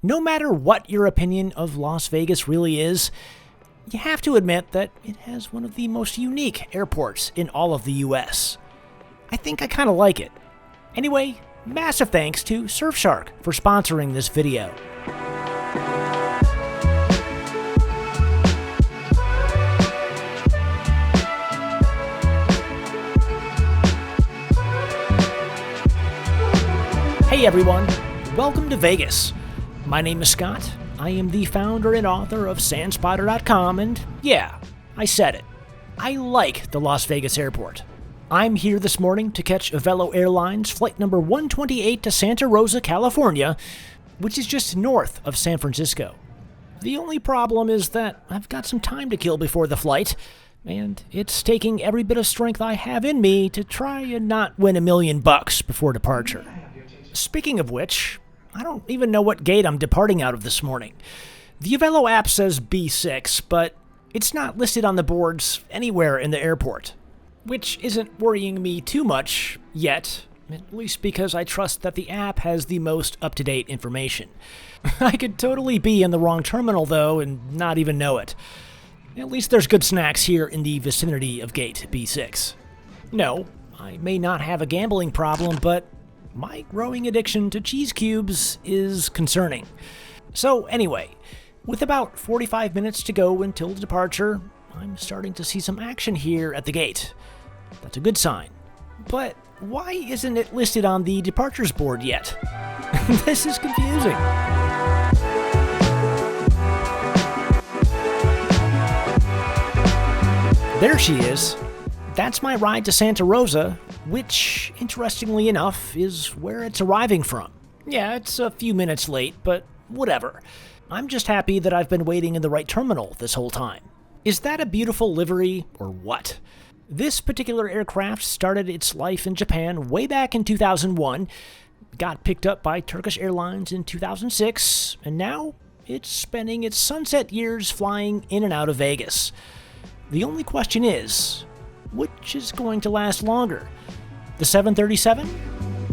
No matter what your opinion of Las Vegas really is, you have to admit that it has one of the most unique airports in all of the US. I think I kind of like it. Anyway, massive thanks to Surfshark for sponsoring this video. Hey everyone, welcome to Vegas. My name is Scott. I am the founder and author of SANspotter.com, and yeah, I said it. I like the Las Vegas airport. I'm here this morning to catch Avelo Airlines flight number 128 to Santa Rosa, California, which is just north of San Francisco. The only problem is that I've got some time to kill before the flight, and it's taking every bit of strength I have in me to try and not win $1 million before departure. Speaking of which, I don't even know what gate I'm departing out of this morning. The Avelo app says B6, but it's not listed on the boards anywhere in the airport, which isn't worrying me too much yet, at least because I trust that the app has the most up-to-date information. I could totally be in the wrong terminal, though, and not even know it. At least there's good snacks here in the vicinity of gate B6. No, I may not have a gambling problem, but my growing addiction to cheese cubes is concerning. So anyway, with about 45 minutes to go until departure, I'm starting to see some action here at the gate. That's a good sign. But why isn't it listed on the departures board yet? This is confusing. There she is. That's my ride to Santa Rosa, which, interestingly enough, is where it's arriving from. Yeah, it's a few minutes late, but whatever. I'm just happy that I've been waiting in the right terminal this whole time. Is that a beautiful livery, or what? This particular aircraft started its life in Japan way back in 2001, got picked up by Turkish Airlines in 2006, and now it's spending its sunset years flying in and out of Vegas. The only question is, which is going to last longer, the 737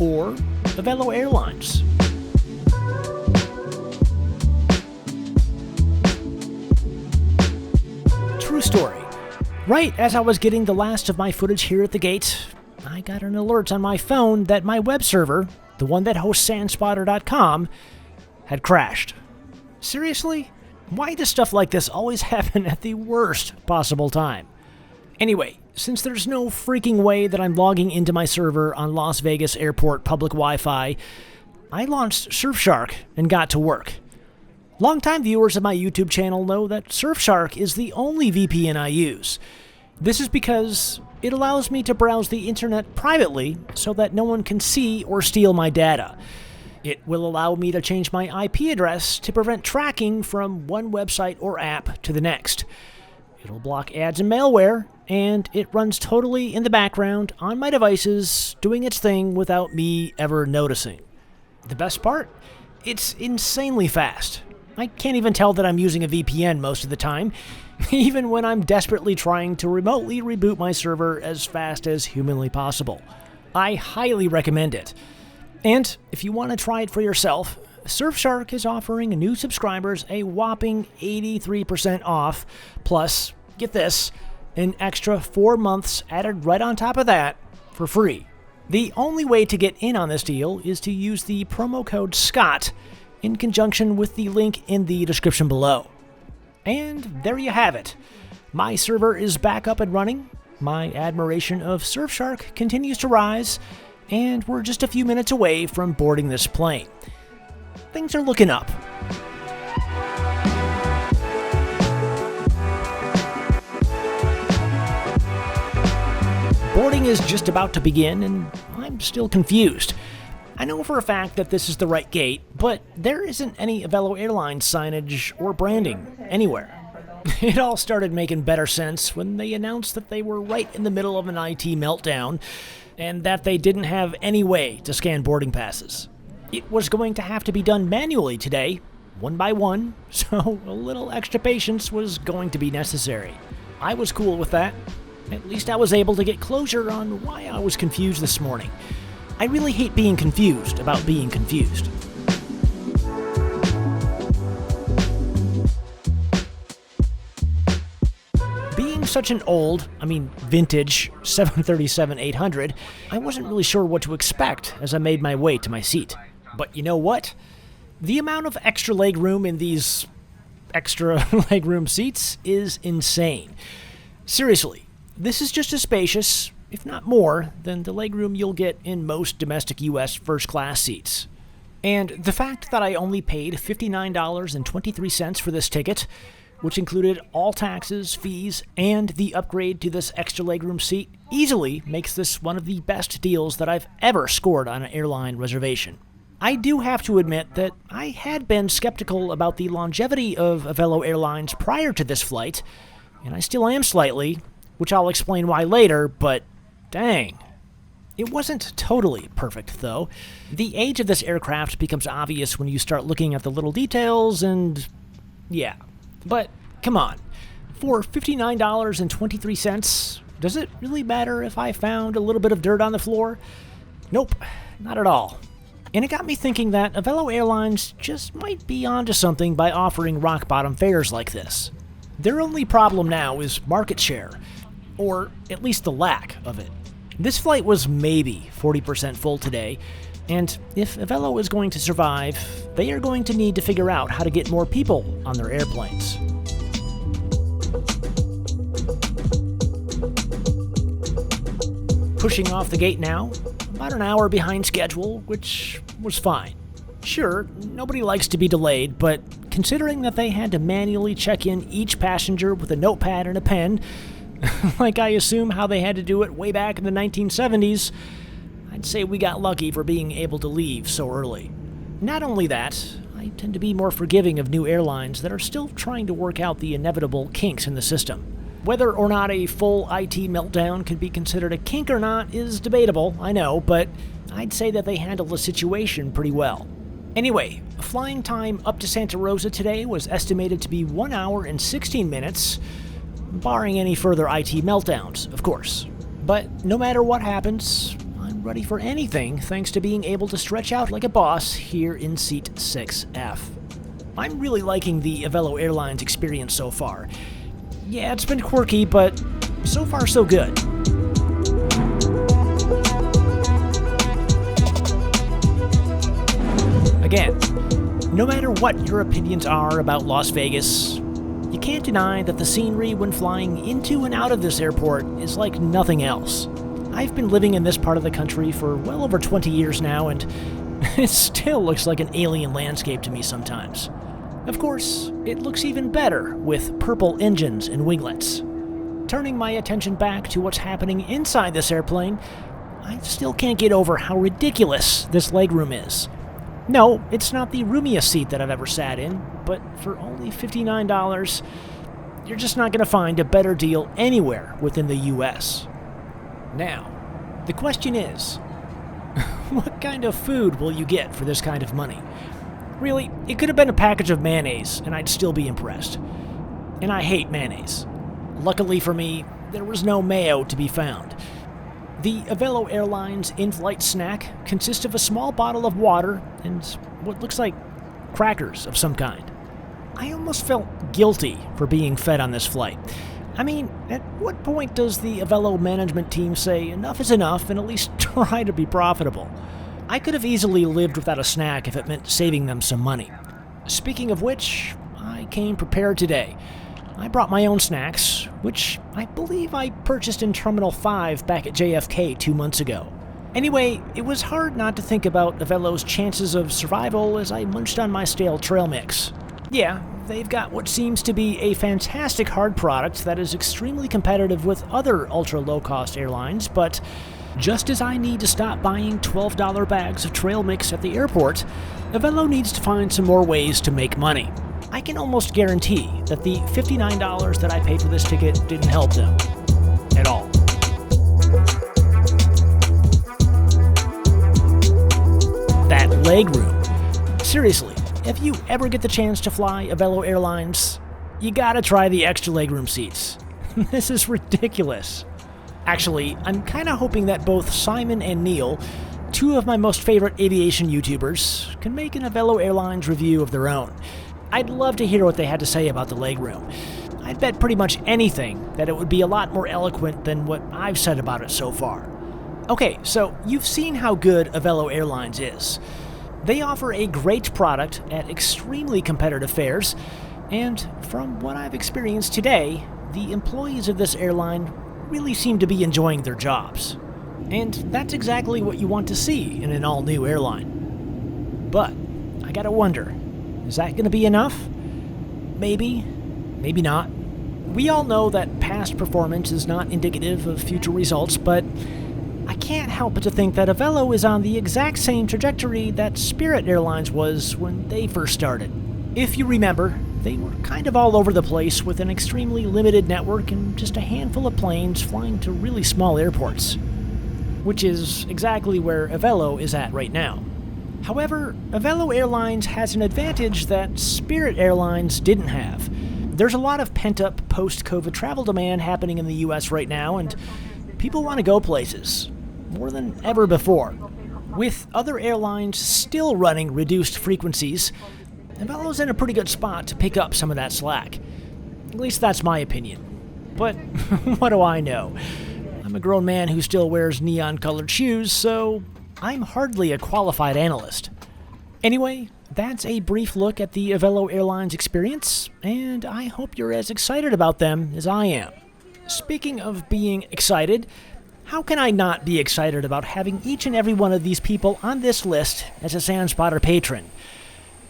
or Avelo Airlines? True story. Right as I was getting the last of my footage here at the gate, I got an alert on my phone that my web server, the one that hosts SANspotter.com, had crashed. Seriously? Why does stuff like this always happen at the worst possible time? Anyway, since there's no freaking way that I'm logging into my server on Las Vegas Airport public Wi-Fi, I launched Surfshark and got to work. Longtime viewers of my YouTube channel know that Surfshark is the only VPN I use. This is because it allows me to browse the internet privately so that no one can see or steal my data. It will allow me to change my IP address to prevent tracking from one website or app to the next. It'll block ads and malware, and it runs totally in the background on my devices, doing its thing without me ever noticing. The best part? It's insanely fast. I can't even tell that I'm using a VPN most of the time, even when I'm desperately trying to remotely reboot my server as fast as humanly possible. I highly recommend it. And if you want to try it for yourself, Surfshark is offering new subscribers a whopping 83% off, plus, get this, an extra 4 months added right on top of that for free. The only way to get in on this deal is to use the promo code SCOTT in conjunction with the link in the description below. And there you have it. My server is back up and running, my admiration of Surfshark continues to rise, and we're just a few minutes away from boarding this plane. Things are looking up. Boarding is just about to begin, and I'm still confused. I know for a fact that this is the right gate, but there isn't any Avelo Airlines signage or branding anywhere. It all started making better sense when they announced that they were right in the middle of an IT meltdown, and that they didn't have any way to scan boarding passes. It was going to have to be done manually today, one by one, so a little extra patience was going to be necessary. I was cool with that. At least I was able to get closure on why I was confused this morning. I really hate being confused about being confused. such an old, vintage 737-800, I wasn't really sure what to expect as I made my way to my seat. But you know what? The amount of extra legroom in these extra legroom seats is insane. Seriously, this is just as spacious, if not more, than the legroom you'll get in most domestic U.S. first-class seats. And the fact that I only paid $59.23 for this ticket, which included all taxes, fees, and the upgrade to this extra legroom seat, easily makes this one of the best deals that I've ever scored on an airline reservation. I do have to admit that I had been skeptical about the longevity of Avelo Airlines prior to this flight, and I still am slightly, which I'll explain why later, but dang. It wasn't totally perfect, though. The age of this aircraft becomes obvious when you start looking at the little details and... yeah. But, come on. For $59.23, does it really matter if I found a little bit of dirt on the floor? Nope, not at all. And it got me thinking that Avelo Airlines just might be onto something by offering rock-bottom fares like this. Their only problem now is market share, or at least the lack of it. This flight was maybe 40% full today, and if Avelo is going to survive, they are going to need to figure out how to get more people on their airplanes. Pushing off the gate now, about an hour behind schedule, which was fine. Sure, nobody likes to be delayed, but considering that they had to manually check in each passenger with a notepad and a pen, like I assume how they had to do it way back in the 1970s, I'd say we got lucky for being able to leave so early. Not only that, I tend to be more forgiving of new airlines that are still trying to work out the inevitable kinks in the system. Whether or not a full IT meltdown can be considered a kink or not is debatable, I know, but I'd say that they handled the situation pretty well. Anyway, flying time up to Santa Rosa today was estimated to be 1 hour and 16 minutes, barring any further IT meltdowns, of course. But no matter what happens, I'm ready for anything thanks to being able to stretch out like a boss here in seat 6F. I'm really liking the Avelo Airlines experience so far. Yeah, it's been quirky, but so far so good. Again, no matter what your opinions are about Las Vegas, you can't deny that the scenery when flying into and out of this airport is like nothing else. I've been living in this part of the country for well over 20 years now, and it still looks like an alien landscape to me sometimes. Of course, it looks even better with purple engines and winglets. Turning my attention back to what's happening inside this airplane, I still can't get over how ridiculous this legroom is. No, it's not the roomiest seat that I've ever sat in, but for only $59, you're just not going to find a better deal anywhere within the U.S. Now, the question is, what kind of food will you get for this kind of money? Really, it could have been a package of mayonnaise, and I'd still be impressed. And I hate mayonnaise. Luckily for me, there was no mayo to be found. The Avelo Airlines in-flight snack consists of a small bottle of water and what looks like crackers of some kind. I almost felt guilty for being fed on this flight. At what point does the Avelo management team say enough is enough and at least try to be profitable? I could have easily lived without a snack if it meant saving them some money. Speaking of which, I came prepared today. I brought my own snacks, which I believe I purchased in Terminal 5 back at JFK 2 months ago. Anyway, it was hard not to think about Avelo's chances of survival as I munched on my stale trail mix. Yeah, they've got what seems to be a fantastic hard product that is extremely competitive with other ultra-low-cost airlines, but just as I need to stop buying $12 bags of trail mix at the airport, Avelo needs to find some more ways to make money. I can almost guarantee that the $59 that I paid for this ticket didn't help them at all. That legroom. Seriously, if you ever get the chance to fly Avelo Airlines, you gotta try the extra legroom seats. This is ridiculous. Actually, I'm kinda hoping that both Simon and Neil, two of my most favorite aviation YouTubers, can make an Avelo Airlines review of their own. I'd love to hear what they had to say about the legroom. I'd bet pretty much anything that it would be a lot more eloquent than what I've said about it so far. Okay, so you've seen how good Avelo Airlines is. They offer a great product at extremely competitive fares, and from what I've experienced today, the employees of this airline really seem to be enjoying their jobs. And that's exactly what you want to see in an all-new airline. But I gotta wonder, is that gonna be enough? Maybe, maybe not. We all know that past performance is not indicative of future results, but I can't help but to think that Avelo is on the exact same trajectory that Spirit Airlines was when they first started. If you remember, they were kind of all over the place with an extremely limited network and just a handful of planes flying to really small airports, which is exactly where Avelo is at right now. However, Avelo Airlines has an advantage that Spirit Airlines didn't have. There's a lot of pent-up post-COVID travel demand happening in the US right now, and people want to go places more than ever before. With other airlines still running reduced frequencies, Avelo's in a pretty good spot to pick up some of that slack. At least that's my opinion. But what do I know? I'm a grown man who still wears neon-colored shoes, so I'm hardly a qualified analyst. Anyway, that's a brief look at the Avelo Airlines experience, and I hope you're as excited about them as I am. Speaking of being excited, how can I not be excited about having each and every one of these people on this list as a SANspotter patron?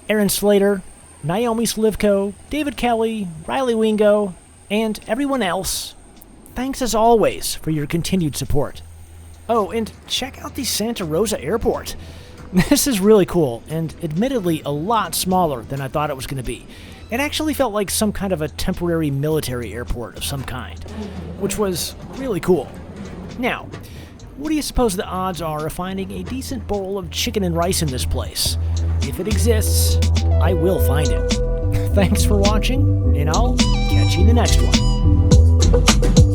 Aaron Slater, Naomi Slivko, David Kelly, Riley Wingo, and everyone else, thanks as always for your continued support. Oh, and check out the Santa Rosa Airport. This is really cool, and admittedly a lot smaller than I thought it was going to be. It actually felt like some kind of a temporary military airport of some kind, which was really cool. Now, what do you suppose the odds are of finding a decent bowl of chicken and rice in this place? If it exists, I will find it. Thanks for watching, and I'll catch you in the next one.